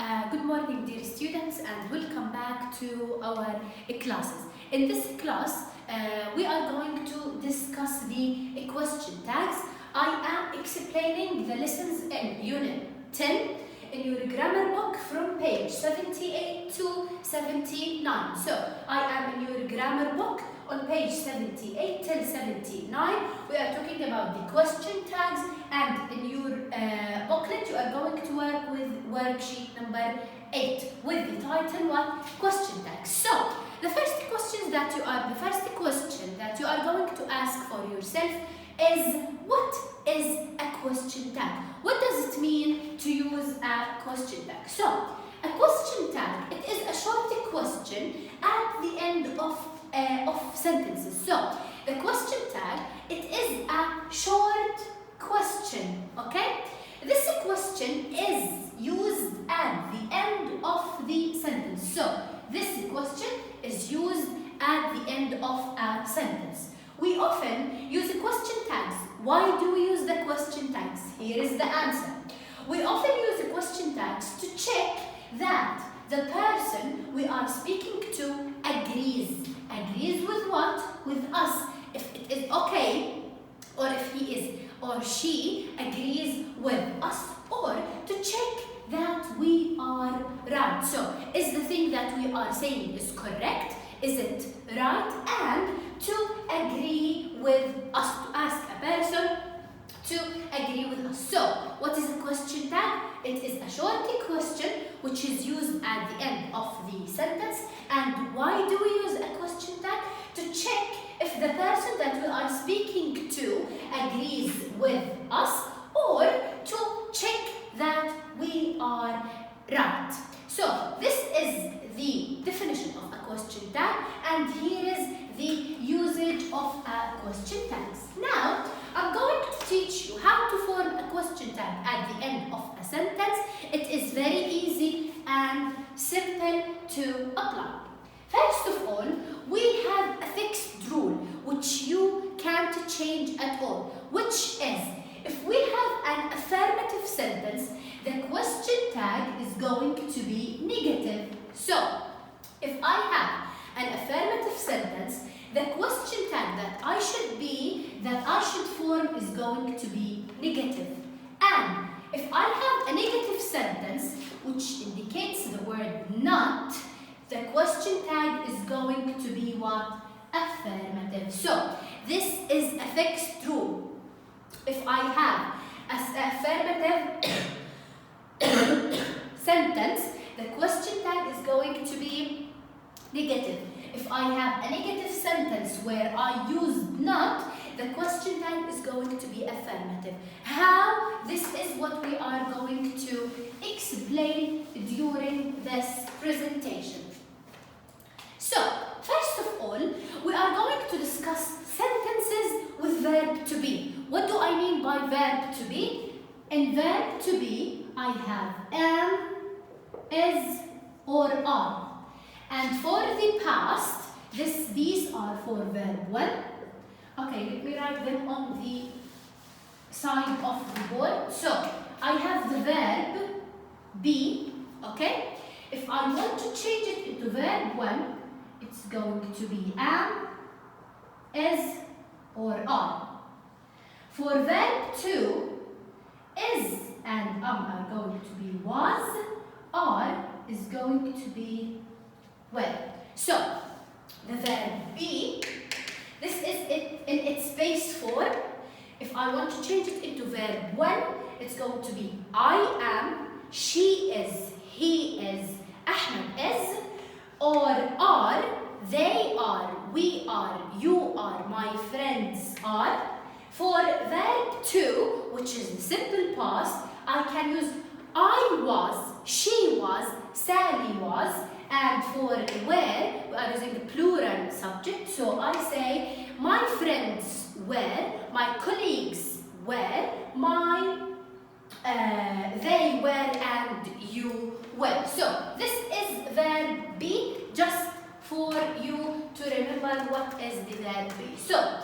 Good morning, dear students, and welcome back to our classes. In this class, we are going to discuss the question tags. I am explaining the lessons in Unit 10 in your grammar book from page 78 to 79. So, I am in your grammar book on page 78 till 79. We are talking about the question tags, and in your booklet you are going to work with worksheet number 8 with the title what? Question tags. So, the first question that you are going to ask for yourself is, what is a question tag? What does it mean to use a question tag? So, a question tag, it is a short question at the end of sentences. So, the question tag, it is a short question, okay? This question is used at the end of the sentence. So, this question is used at the end of a sentence. We often use question tags. Why do we use the question tags? Here is the answer. We often use the question tags to check that the person we are speaking to agrees. Agrees with what? With us. If it is okay, or if he is or she agrees with us, or to check that we are right. So, is the thing that we are saying is correct? Is it right? And to agree with us, to ask a person to agree with us. So, what is a question tag? It is a short question which is used at the end of the sentence. And why do we use a question tag? To check if the person that we are speaking to agrees with us, or to check that we are right. So, this is the definition of a question tag, and here is the usage of a question tags. Now, I'm going to teach you how to form a question tag at the end of a sentence. It is very easy and simple to apply. First of all, we have a fixed rule which you can't change at all, which is, if we have an affirmative sentence, the question tag is going to be negative. So, if I have an affirmative sentence, the question tag that I should form is going to be negative. And if I have a negative sentence which indicates the word not, the question tag is going to be what? Affirmative. So, this is a fixed rule. If I have an affirmative sentence, the question tag is going to be negative. If I have a negative sentence where I use not, the question tag is going to be affirmative. How? This is what we are going to explain during this presentation. So, first of all, we are going to discuss sentences with verb to be. What do I mean by verb to be? In verb to be, I have am, is, or are. And for the past, these are for verb 1. Okay, let me write them on the side of the board. So, I have the verb be, okay? If I want to change it into verb 1, it's going to be am, is, or are. For verb 2, is and are going to be was, are is going to be well. So, the verb be, this is it in its base form. If I want to change it into verb 1, it's going to be I am, she is, he is, Ahmed is, or are, they are, we are, you are, my friends are. For verb 2, which is the simple past, I can use I was, she was, Sally was, and for were, we are using the plural subject. So I say, my friends were, my colleagues were, they were, and you were. So this is verb be, just for you to remember what is the verb be. So,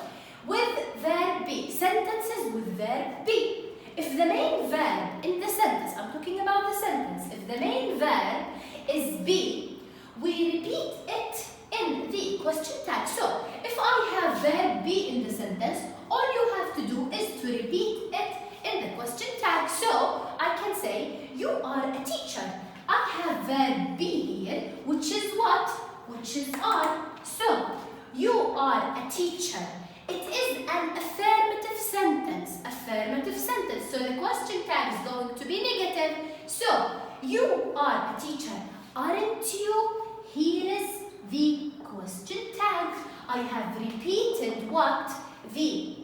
with verb be, sentences with verb be. If the main verb in the sentence, I'm talking about the sentence, if the main verb is be, we repeat it in the question tag. So, if I have verb be in the sentence, all you have to do is to repeat it in the question tag. So, I can say, you are a teacher. I have verb be here, which is what? Which is are. So, you are a teacher. It is an affirmative sentence. Affirmative sentence. So, the question tag is going to be negative. So, you are a teacher. Aren't you? Here is the question tag. I have repeated what? The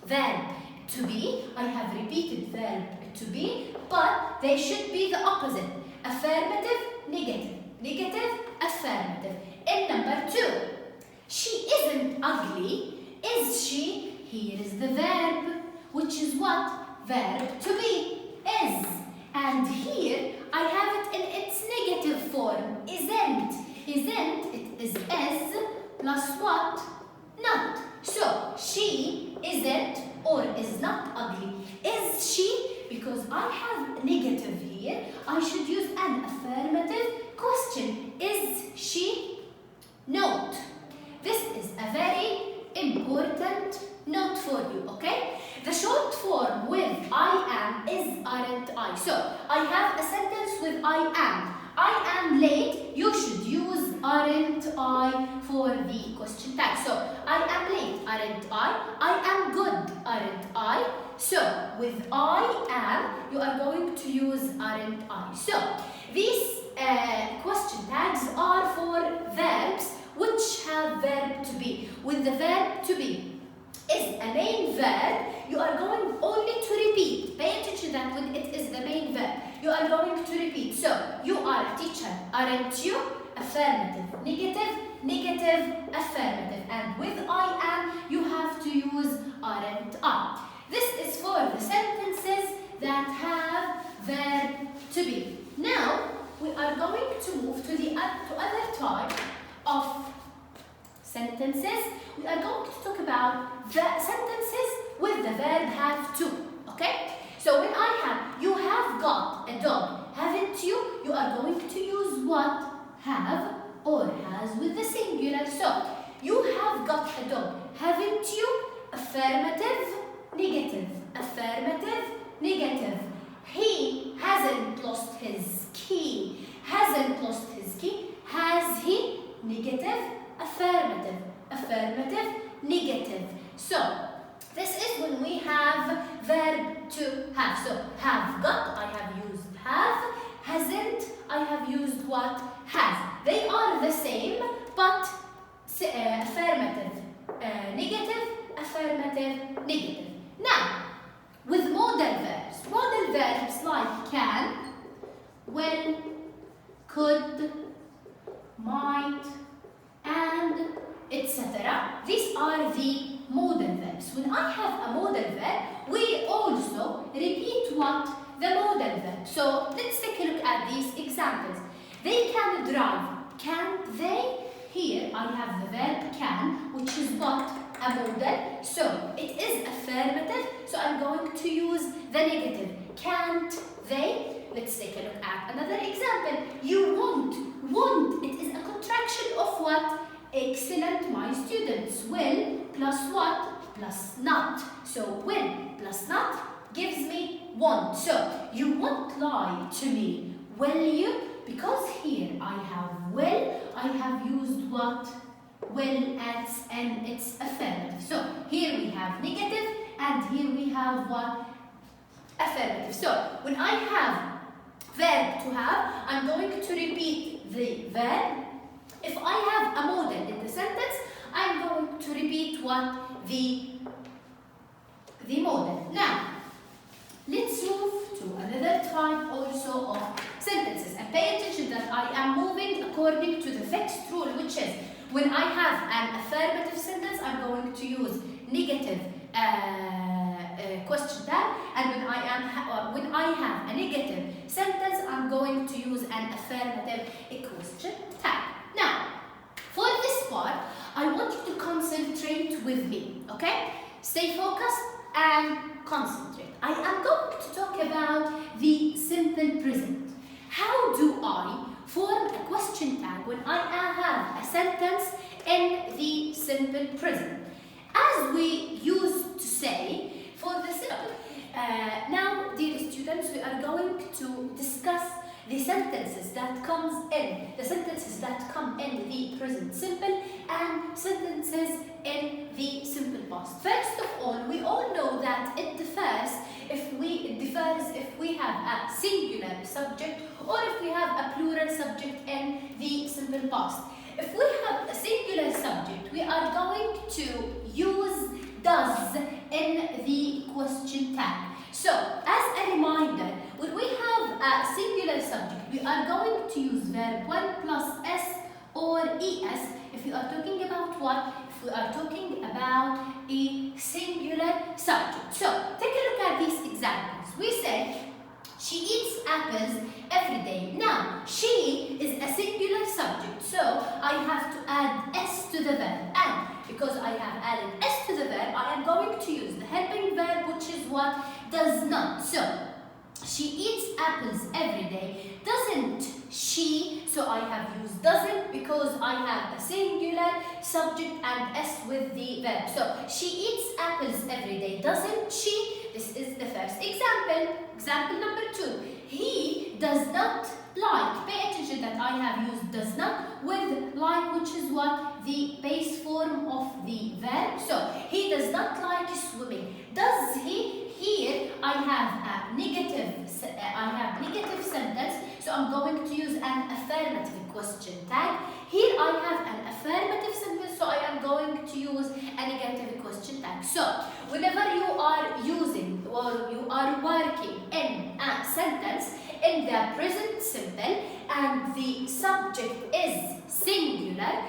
verb to be. I have repeated verb to be, but they should be the opposite. Affirmative, negative. Negative, affirmative. In number 2, she isn't ugly, is she? Here is the verb, which is what? Verb to be, is. And here, I have it in its negative form, isn't. Isn't, it is plus what? Not. So, she isn't or is not ugly. Is she? Because I have negative here, I should use an affirmative question. Is she? Note. This is a very important note for you, okay? The short form with I am is aren't I. So, I have a sentence with I am. I am late, you should use aren't I for the question tag. So, I am late, aren't I? I am good, aren't I? So, with I am, you are going to use aren't I. So, these question tags are for verbs which have verb to be. With the verb to be is a main verb, you are going only to repeat. Pay attention that when it is the main verb, you are going to repeat. So, you are a teacher, aren't you? Affirmative, negative, negative, affirmative. And with I am, you have to use aren't I. This is for the sentences that have verb to be. Now, we are going to move to the other type of sentences. We are going to talk about the sentences with the verb have to. Okay? So when I have, you have got a dog, haven't you? You are going to use what? Have or has with the singular. So, you have got a dog, haven't you? Affirmative, negative. Affirmative, negative. He hasn't lost his key. Hasn't lost his key. Has he? Negative, affirmative. Affirmative, negative. So, this is when we have verb to have. So, have got, I have used have. Hasn't, I have used what? Has. They are the same, but affirmative, negative, affirmative, negative. Now, with modal verbs like can, will, could, might, and etc. These are the modal verbs. When I have a modal verb, we also repeat what? The modal verb. So let's take a look at these examples. They can drive. Can they? Here I have the verb can, which is what? A modal. So it is affirmative. So I'm going to use the negative. Can't they? Let's take a look at another example. You won't. Won't. It is a contraction of what? Excellent, my students. Will plus what? Plus not. So will plus not gives me won't. So you won't lie to me, will you? Because here I have will, I have used what? Will and it's affirmative. So here we have negative and here we have what? Affirmative. So when I have verb to have, I'm going to repeat the verb. If I have a modal in the sentence, I'm going to repeat what? The modal. Now, let's move to another type also of sentences. And pay attention that I am moving according to the fixed rule, which is when I have an affirmative sentence, I'm going to use negative question tag, and when I have a negative sentence, I'm going to use an affirmative question tag. Now, for this part, I want you to concentrate with me, okay? Stay focused and concentrate. I am going to talk about the simple present. How do I form a question tag when I have a sentence in the simple present? As we used to say, for the simple. Now, dear students, we are going to discuss the sentences that come in the present simple and sentences in the simple past. First of all, we all know that it differs if we have a singular subject or if we have a plural subject in the simple past. If we have a singular subject, we are going to use does in the question tag. So, as a reminder, when we have a singular subject, we are going to use verb 1 plus s or es if we are talking about what? If we are talking about a singular subject. So, take a look at these examples. We said, she eats apples every day. Now, she is a singular subject, so I have to add s to the verb. And because I have added s to the verb, I am going to use the helping verb, which is what? Does not. So, she eats apples every day. Doesn't she? So I have used doesn't because I have a singular subject and s with the verb. So, she eats apples every day. Doesn't she? This is the first example. Example number 2. He does not like. Pay attention that I have used does not with like, which is what? The base form of the verb. So, he does not like swimming. Does he? Here I have a negative sentence, so I'm going to use an affirmative question tag. Here I have an affirmative sentence, so I am going to use a negative question tag. So, whenever you are using or you are working in a sentence in the present simple and the subject is singular,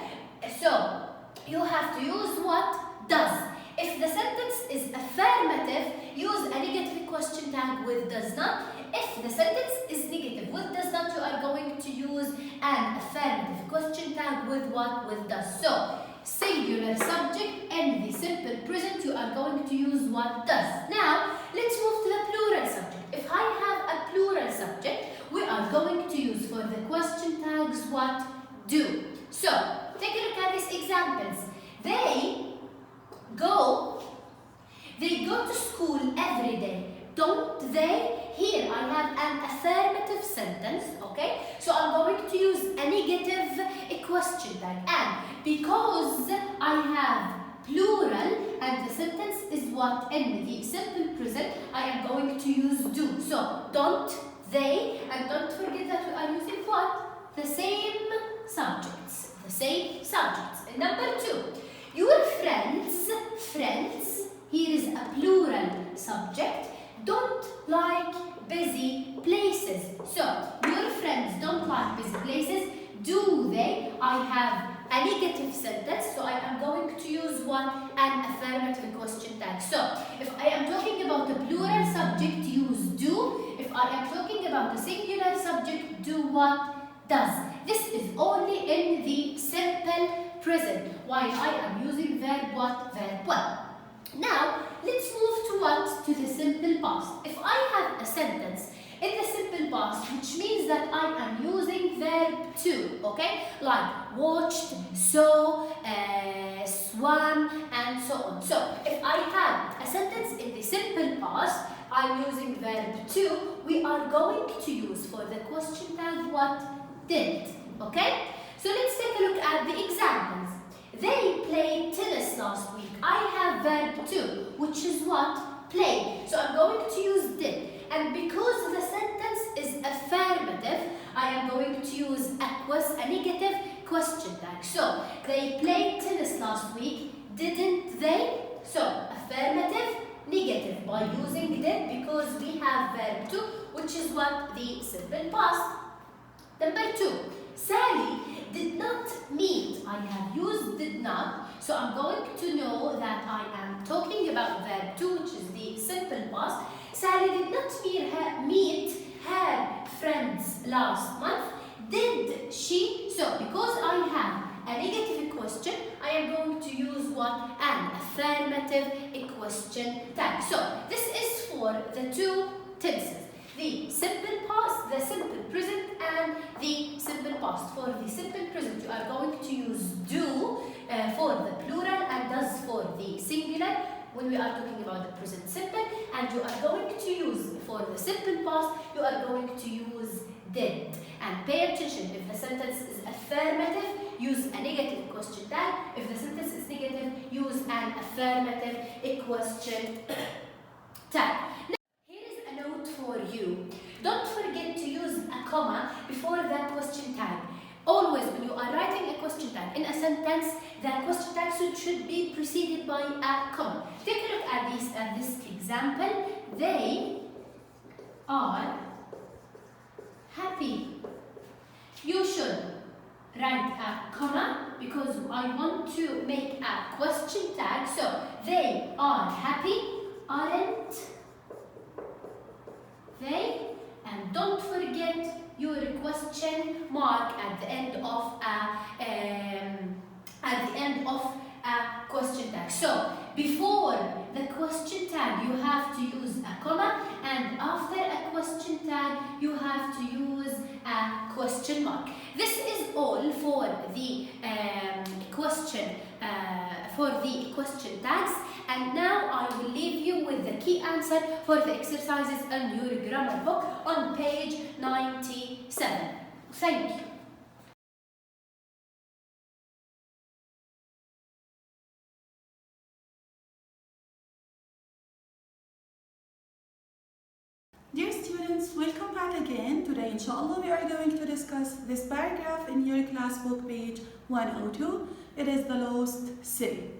so you have to use what? Does. If the sentence is affirmative, use a negative question tag with does not. If the sentence is negative with does not, you are going to use an affirmative question tag with what? With does. So, singular subject in the simple present, you are going to use what? Does. Now, let's move to the plural subject. If I have a plural subject, we are going to use for the question tags what? Do. So, take a look at these examples. They go to school every day. Don't they? Here I have an affirmative sentence, okay? So I'm going to use a negative question tag. And because I have plural and the sentence is what? In the simple present, I am going to use do. So don't they, and don't forget that we are using what? The same subjects. The same subjects. And number 2. Your friends, here is a plural subject, don't like busy places. So, your friends don't like busy places. Do they? I have a negative sentence, so I am going to use what? An affirmative question tag. So, if I am talking about the plural subject, use do. If I am talking about the singular subject, do what? Does. This is only in the simple present, while I am using verb what? Verb 1. Now, let's move to what? To the simple past. If I have a sentence in the simple past, which means that I am using verb 2, okay? Like watched, saw, swam, and so on. So, if I have a sentence in the simple past, I'm using verb 2, we are going to use for the question tag what? Did, okay? So let's take a look at the examples. They played tennis last week. I have verb 2, which is what? Play. So I'm going to use did. And because the sentence is affirmative, I am going to use a negative question tag. So they played tennis last week, didn't they? So affirmative, negative by using did because we have verb 2, which is what? The simple past. Number 2, Sally did not meet. I have used did not, so I'm going to know that I am talking about verb 2, which is the simple past. Sally did not meet her friends last month. Did she? So, because I have a negative question, I am going to use what? An affirmative question tag. So this is for the two tenses. The simple past, the simple present, and the simple past. For the simple present, you are going to use do for the plural and does for the singular when we are talking about the present simple. And you are going to use for the simple past, you are going to use did. And pay attention, if the sentence is affirmative, use a negative question tag. If the sentence is negative, use an affirmative question tag. For you. Don't forget to use a comma before that question tag. Always when you are writing a question tag in a sentence, the question tag should be preceded by a comma. Take a look at this example. They are happy. You should write a comma because I want to make a question tag. So they are happy, aren't they? And don't forget your question mark at the end of a question tag. So before the question tag you have to use a comma, and after a question tag you have to use a question mark. This is all for the question tags. And now I will leave you with the key answer for the exercises in your grammar book on page 97. Thank you. Dear students, welcome back again. Today, inshallah, we are going to discuss this paragraph in your class book, page 102. It is the lost city.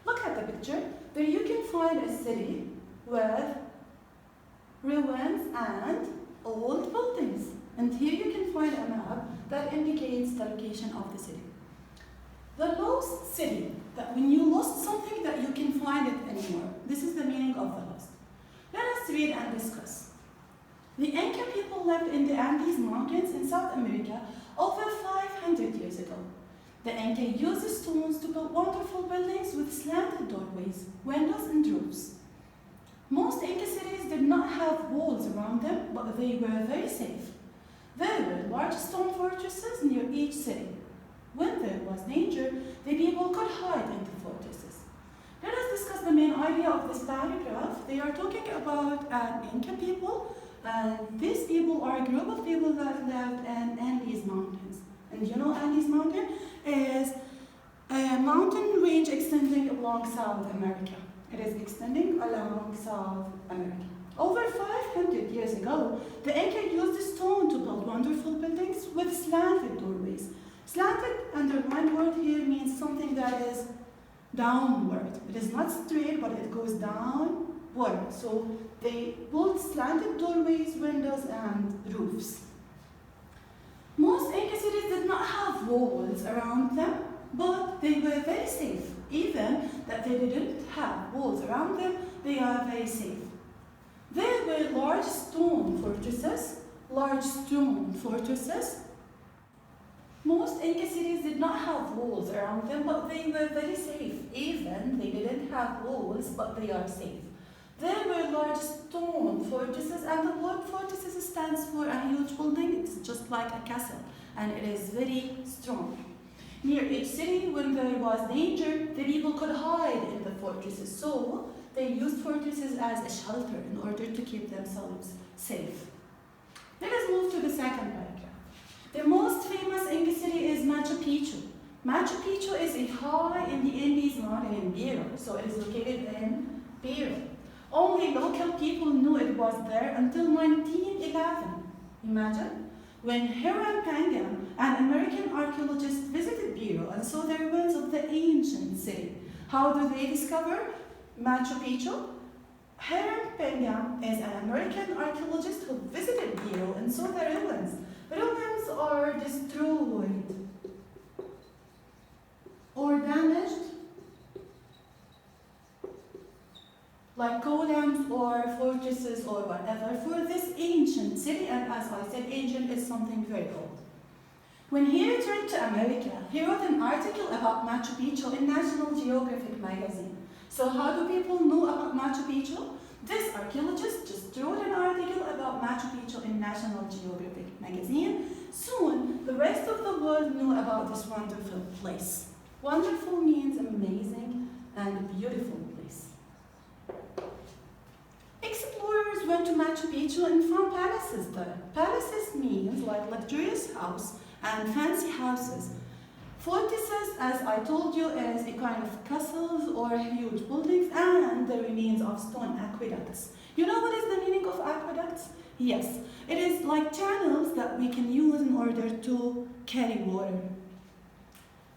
Look at the picture. There you can find a city with ruins and old buildings. And here you can find a map that indicates the location of the city. The lost city, that when you lost something that you can find it anymore. This is the meaning of the lost. Let us read and discuss. The Inca people lived in the Andes Mountains in South America over 500 years ago. The Inca used stones to build wonderful buildings with slanted doorways, windows, and roofs. Most Inca cities did not have walls around them, but they were very safe. There were large stone fortresses near each city. When there was danger, the people could hide in the fortresses. Let us discuss the main idea of this paragraph. They are talking about Inca people, and these people are a group of people that lived in Andes Mountains. And you know Andes Mountain is a mountain range extending along South America. It is extending along South America. Over 500 years ago, the Inca used stone to build wonderful buildings with slanted doorways. Slanted, underlined word here, means something that is downward. It is not straight, but it goes downward. So they built slanted doorways, windows, and roofs. Most Inca cities did not have walls around them, but they were very safe. Even that they didn't have walls around them, they are very safe. There were large stone fortresses. Most Inca cities did not have walls around them, but they were very safe. Even they didn't have walls, but they are safe. There were large stone fortresses, and the word fortresses stands for a huge building. It's just like a castle, and it is very strong. Near each city, when there was danger, the people could hide in the fortresses. So they used fortresses as a shelter in order to keep themselves safe. Let us move to the second paragraph. The most famous Inca city is Machu Picchu. Machu Picchu is a high in the Andes mountain in Peru, so it is located in Peru. Only local people knew it was there until 1911. Imagine, when Hiram Pangan, an American archaeologist, visited Peru and saw the ruins of the ancient city. How do they discover Machu Picchu? Hiram Pangan is an American archaeologist who visited Peru and saw the ruins. The ruins are destroyed or damaged, like columns or fortresses or whatever, for this ancient city, and as I said, ancient is something very old. When he returned to America, he wrote an article about Machu Picchu in National Geographic magazine. So how do people know about Machu Picchu? This archaeologist just wrote an article about Machu Picchu in National Geographic magazine. Soon, the rest of the world knew about this wonderful place. Wonderful means amazing and beautiful place. Explorers went to Machu Picchu and found palaces there. Palaces means like luxurious house and fancy houses. Fortresses, as I told you, is a kind of castles or huge buildings, and the remains of stone aqueducts. You know what is the meaning of aqueducts? Yes, it is like channels that we can use in order to carry water.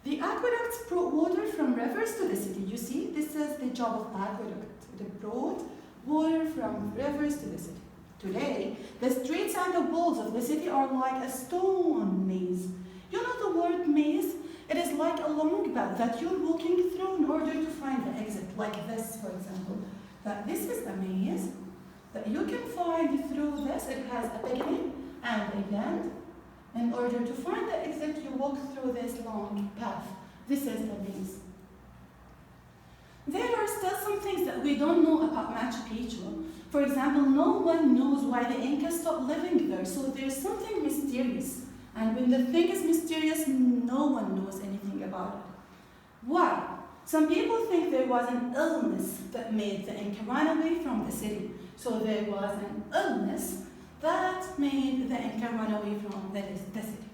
The aqueducts brought water from rivers to the city. You see, this is the job of aqueduct. They brought water from rivers to the city. Today, the streets and the walls of the city are like a stone maze. You know the word maze? It is like a long path that you're walking through in order to find the exit, like this, for example. That this is a maze that you can find through this. It has a beginning and a end. In order to find the exit, you walk through this long path. This is the maze. There are still some things that we don't know about Machu Picchu. For example, no one knows why the Incas stopped living there, so there's something mysterious. And when the thing is mysterious, no one knows anything about it. Why? Some people think there was an illness that made the Inca run away from the city. So there was an illness that made the Inca run away from the city.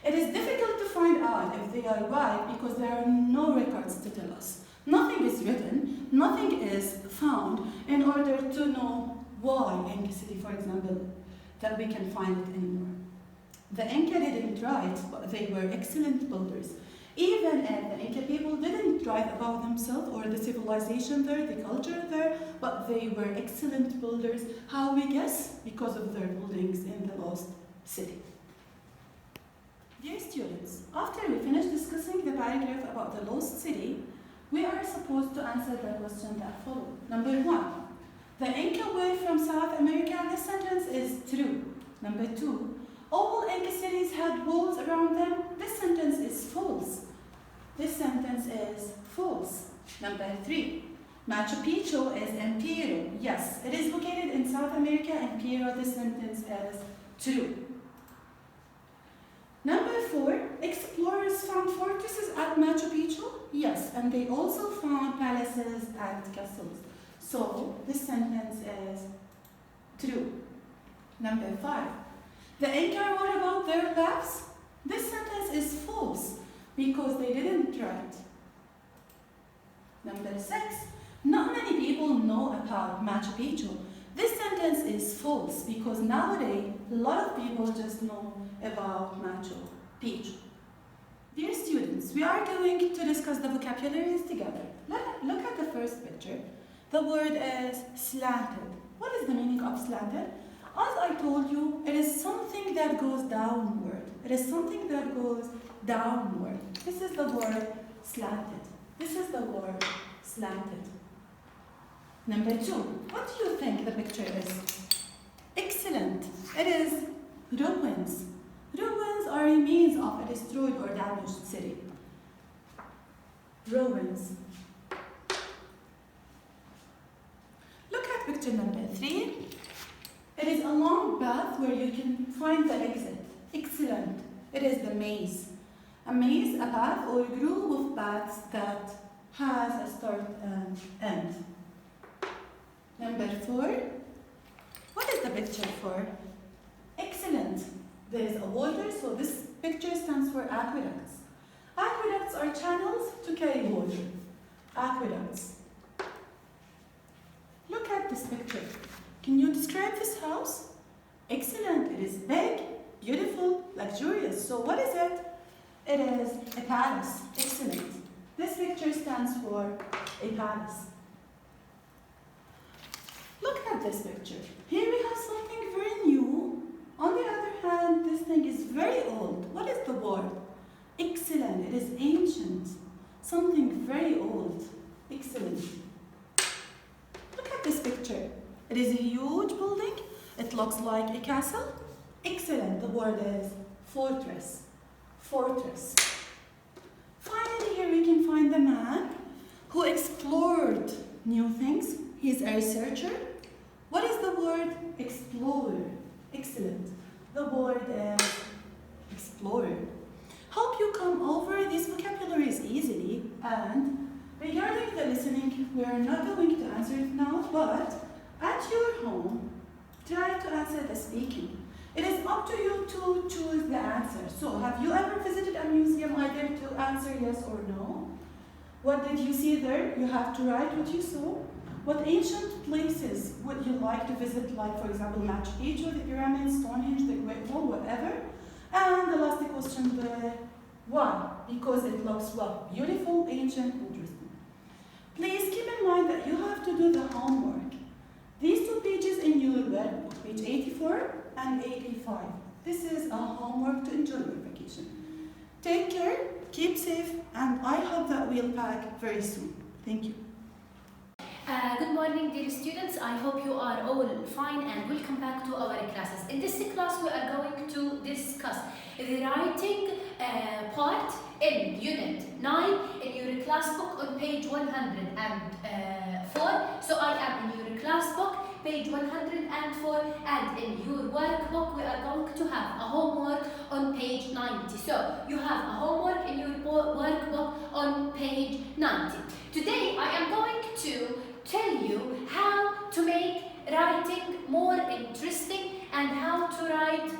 It is difficult to find out if they are right because there are no records to tell us. Nothing is written, nothing is found in order to know why Inca City, for example, that we can find it anymore. The Inca didn't write, but they were excellent builders. Even if the Inca people didn't write about themselves or the civilization there, the culture there, but they were excellent builders. How we guess? Because of their buildings in the lost city. Dear students, after we finish discussing the paragraph about the lost city, we are supposed to answer the question that follows. Number 1, the Inca were from South America. This sentence is true. Number 2, all Inca cities had walls around them. This sentence is false. This sentence is false. Number 3, Machu Picchu is in Peru. Yes, it is located in South America and Peru. This sentence is true. Number 4, explorers found fortresses at Machu Picchu. Yes, and they also found palaces and castles. So this sentence is true. Number 5, the Inca wrote about their paths. This sentence is false because they didn't write. Number 6, not many people know about Machu Picchu. This sentence is false because nowadays a lot of people just know about Machu Picchu. Dear students, we are going to discuss the vocabularies together. Look at the first picture. The word is slanted. What is the meaning of slanted? As I told you, it is something that goes downward. It is something that goes downward. This is the word slanted. This is the word slanted. Number 2, what do you think the picture is? Excellent. It is ruins. Ruins are remains of a destroyed or damaged city. Ruins. Look at picture number 3. It is a long path where you can find the exit. Excellent. It is the maze. A maze, a path or a group of paths that has a start and end. Number 4. What is the picture for? Excellent. There is a water, so this picture stands for aqueducts. Aqueducts are channels to carry water. Aqueducts. Look at this picture. Can you describe this house? Excellent. It is big, beautiful, luxurious. So what is it? It is a palace. Excellent. This picture stands for a palace. Look at this picture. Here we have something very new. On the other hand, this thing is very old. What is the word? Excellent. It is ancient. Something very old. Excellent. Look at this picture. It is a huge building. It looks like a castle. Excellent. The word is fortress. fortress. Finally, here we can find the man who explored new things. He's a researcher. What is the word explorer? Excellent. The word is explorer. Hope you come over these vocabularies easily. And regarding the listening, we are not going to answer it now, but at your home, try to answer the speaking. It is up to you to choose the answer. So, have you ever visited a museum either to answer yes or no? What did you see there? You have to write what you saw. What ancient places would you like to visit, like for example Machu Picchu, the pyramids, Stonehenge, the Great Wall, whatever? And the last question, the why? Because it looks well, beautiful, ancient, interesting. Please keep in mind that you have to do the homework. These two pages in your workbook, page 84 and 85. This is a homework to enjoy your vacation. Take care, keep safe, and I hope that we'll pack very soon. Thank you. Good morning, dear students. I hope you are all fine and welcome back to our classes. In this class, we are going to discuss the writing part in Unit 9 in your class book on page 104. So I am in your class book, page 104, and in your workbook, we are going to have a homework on page 90. So you have a homework in your workbook on page 90. Today, I am going to tell you how to make writing more interesting and how to write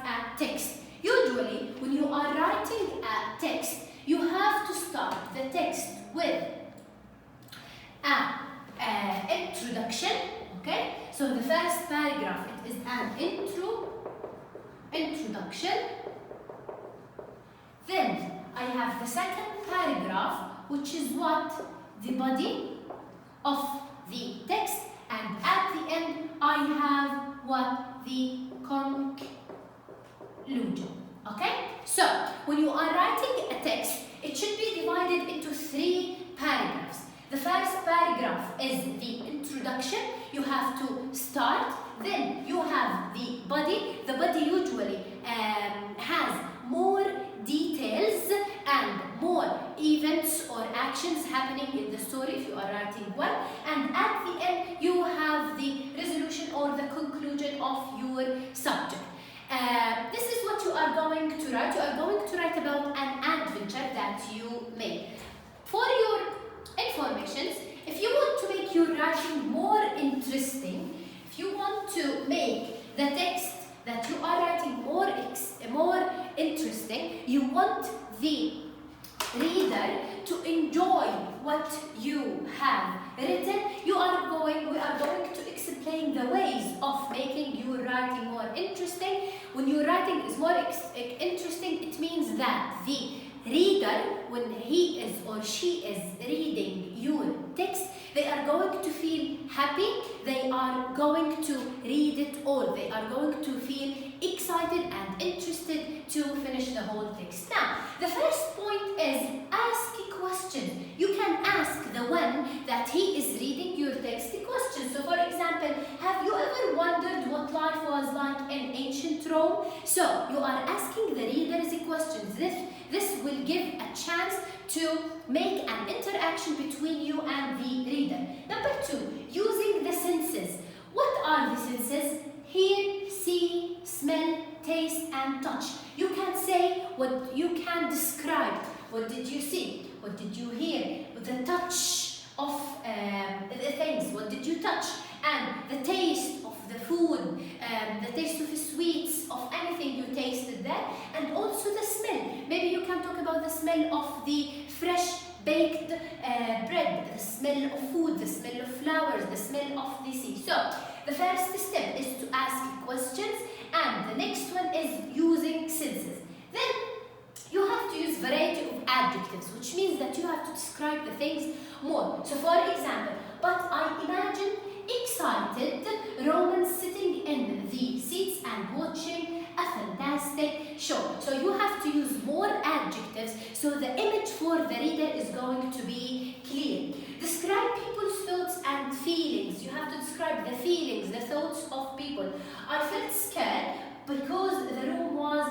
a text. Usually, when you are writing a text, you have to start the text with an introduction. Okay, so the first paragraph it is an introduction. Then I have the second paragraph, which is what? The body of the text, and at the end I have what? The conclusion. Okay? So, when you are writing a text, it should be divided into 3 paragraphs. The first paragraph is the introduction. You have to start. Then you have the body. The body usually has more details and more events or actions happening in the story if you are writing one. And at the end, you have the resolution or the conclusion of your subject. This is what you are going to write. You are going to write about an adventure that you made. For your informations, if you want to make your writing more interesting, if you want to make the text that you are writing more interesting, you want the reader to enjoy what you have written, we are going to explain the ways of making your writing more interesting. When your writing is more interesting, it means that the reader, when he is or she is reading your text, they are going to feel happy, they are going to read it all, they are going to feel excited and interested to finish the whole text. Now, the first point is ask a question. You can ask the one that he is reading your text a question. So, for example, have you ever wondered what life was like in ancient Rome? So, you are asking the readers a question. This will give a chance to make an interaction between you and the reader. Number 2, using the senses. What are the senses? Hear, see, smell, taste, and touch. You can say what you can describe. What did you see? What did you hear? The touch of the things. What did you touch? And the taste of the food, the taste of the sweets, of anything you tasted there, and also the smell. Maybe you can talk about the smell of the fresh baked bread, the smell of food, the smell of flowers, the smell of the sea. So, the first step is to ask questions, and the next one is using senses. Then, you have to use variety of adjectives, which means that you have to describe the things more. So, for example, but I imagine excited Romans sitting in the seats and watching a fantastic show. So you have to use more adjectives so the image for the reader is going to be clear. Describe people's thoughts and feelings. You have to describe the feelings, the thoughts of people. I felt scared because the room was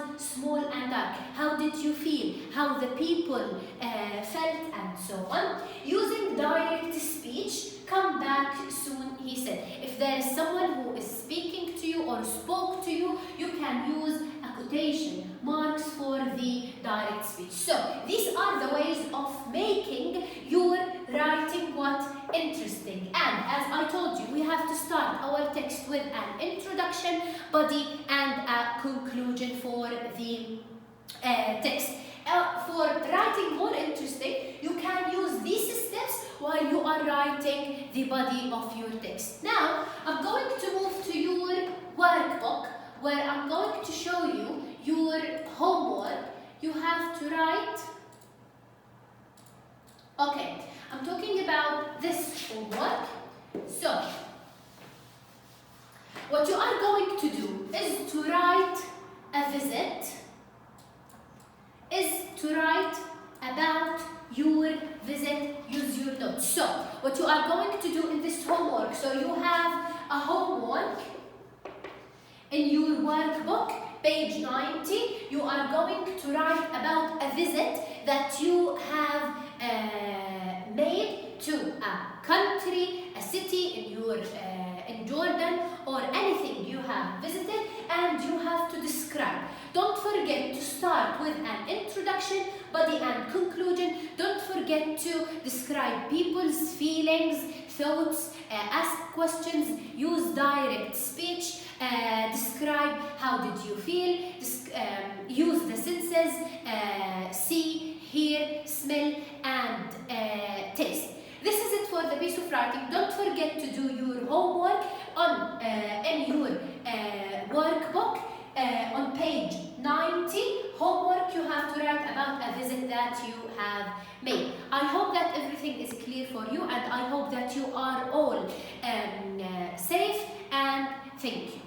did you feel, how the people felt, and so on. Using direct speech, come back soon, he said. If there is someone who is speaking to you or spoke to you, you can use a quotation marks for the direct speech. So these are the ways of making your writing what interesting. And as I told you, we have to start our text with an introduction, body, and a conclusion for the text. For writing more interesting, you can use these steps while you are writing the body of your text. Now, I'm going to move to your workbook, where I'm going to show you your homework. You have to write. Okay, I'm talking about this homework. So, what you are going to do is to write a visit, is to write about your visit, use your notes. So, what you are going to do in this homework, so you have a homework in your workbook, page 90, you are going to write about a visit that you have made to a country, a city in Jordan, or anything you have visited, and you have to describe. Don't forget to start with an introduction, body, and conclusion. Don't forget to describe people's feelings, thoughts, ask questions, use direct speech, describe how did you feel, use the senses, see, hear, smell, and taste. This is it for the piece of writing. Don't forget to do your homework in your workbook on page 90. Homework, you have to write about a visit that you have made. I hope that everything is clear for you, and I hope that you are all safe, and thank you.